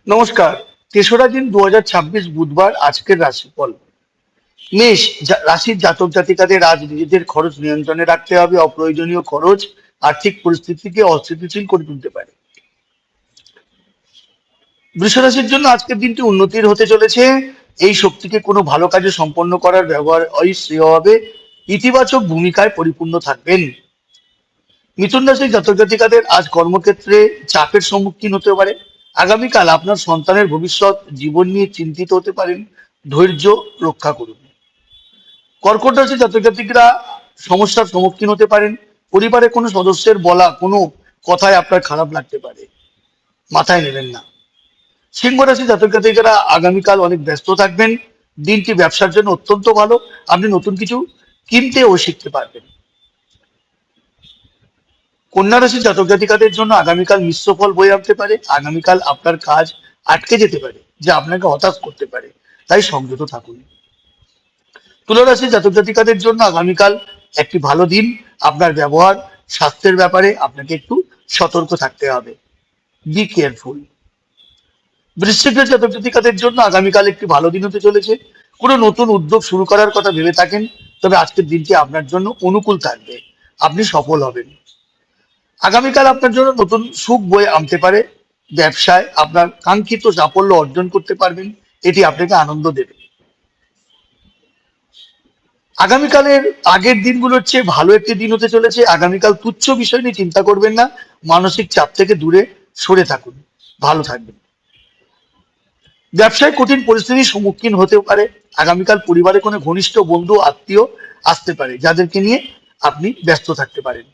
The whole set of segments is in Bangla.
নমস্কার। ৩রা জুন ২০২৬ বুধবার আজকের রাশিফল। মেষ রাশির জাতক জাতিকাদের আজ নিজেদের খরচ নিয়ন্ত্রণে রাখতে হবে। অপ্রয়োজনীয় খরচ আর্থিক পরিস্থিতিকে অস্থিতিশীল করে তুলতে পারে। বৃষ রাশির জন্য আজকের দিনটি উন্নতির হতে চলেছে। এই শক্তিকে কোনো ভালো কাজে সম্পন্ন করার ব্যবহার শ্রেয় হবে। ইতিবাচক ভূমিকায় পরিপূর্ণ থাকবেন। মিথুন রাশির জাতক জাতিকাদের আজ কর্মক্ষেত্রে চাপের সম্মুখীন হতে পারে। আগামীকাল আপনার সন্তানের ভবিষ্যৎ জীবন নিয়ে চিন্তিত হতে পারেন। ধৈর্য রক্ষা করুন। কর্কট রাশির জাতক জাতিকরা সমস্যার সম্মুখীন হতে পারেন। পরিবারের কোনো সদস্যের বলা কোনো কথায় আপনার খারাপ লাগতে পারে, মাথায় নেবেন না। সিংহ রাশির জাতক জাতিকরা আগামীকাল অনেক ব্যস্ত থাকবেন। দিনটি ব্যবসার জন্য অত্যন্ত ভালো। আপনি নতুন কিছু কিনতে ও শিখতে পারবেন। কন্যা রাশির জাতক জাতিকাদের জন্য আগামীকাল মিশ্র ফল বয়ে আনতে পারে। আগামীকাল আপনার কাজ আটকে যেতে পারে, যা আপনাকে হতাশ করতে পারে, তাই সংযত থাকুন। তুলা রাশির জাতক জাতিকাদের জন্য আগামীকাল একটি ভালো দিন। আপনার ব্যবহার স্বাস্থ্যের ব্যাপারে আপনাকে একটু সতর্ক থাকতে হবে। Be careful. বৃশ্চিক রাশির জাতক জাতিকাদের জন্য আগামীকাল একটি ভালো দিন হতে চলেছে। কোনো নতুন উদ্যোগ শুরু করার কথা ভেবে থাকেন, তবে আজকের দিনটি আপনার জন্য অনুকূল থাকবে। আপনি সফল হবেন। আগামীকাল আপনার জন্য নতুন সুখ বয়ে আনতে পারে। ব্যবসায় আপনার কাঙ্ক্ষিত সাফল্য অর্জন করতে পারবেন। এটি আপনাকে আনন্দ দেবে। আগামীকালের আগের দিনগুলোর চেয়ে ভালো একটি দিন হতে চলেছে। আগামীকাল তুচ্ছ বিষয় নিয়ে চিন্তা করবেন না। মানসিক চাপ থেকে দূরে সরে থাকুন। ভালো থাকবেন। ব্যবসায় কঠিন পরিস্থিতির সম্মুখীন হতে পারে। আগামীকাল পরিবারে কোনো ঘনিষ্ঠ বন্ধু আত্মীয় আসতে পারে, যাদেরকে নিয়ে আপনি ব্যস্ত থাকতে পারেন।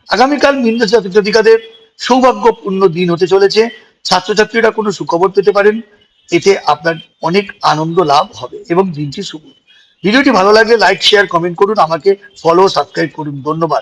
আগামীকাল মীন রাশির জাতক জাতিকাদের সৌভাগ্যপূর্ণ দিন হতে চলেছে। ছাত্রছাত্রীরা কোনো সুখবর পেতে পারেন। এতে আপনার অনেক আনন্দ লাভ হবে এবং দিনটি শুভ। ভিডিওটি ভালো লাগলে লাইক শেয়ার কমেন্ট করুন। আমাকে ফলো সাবস্ক্রাইব করুন। ধন্যবাদ।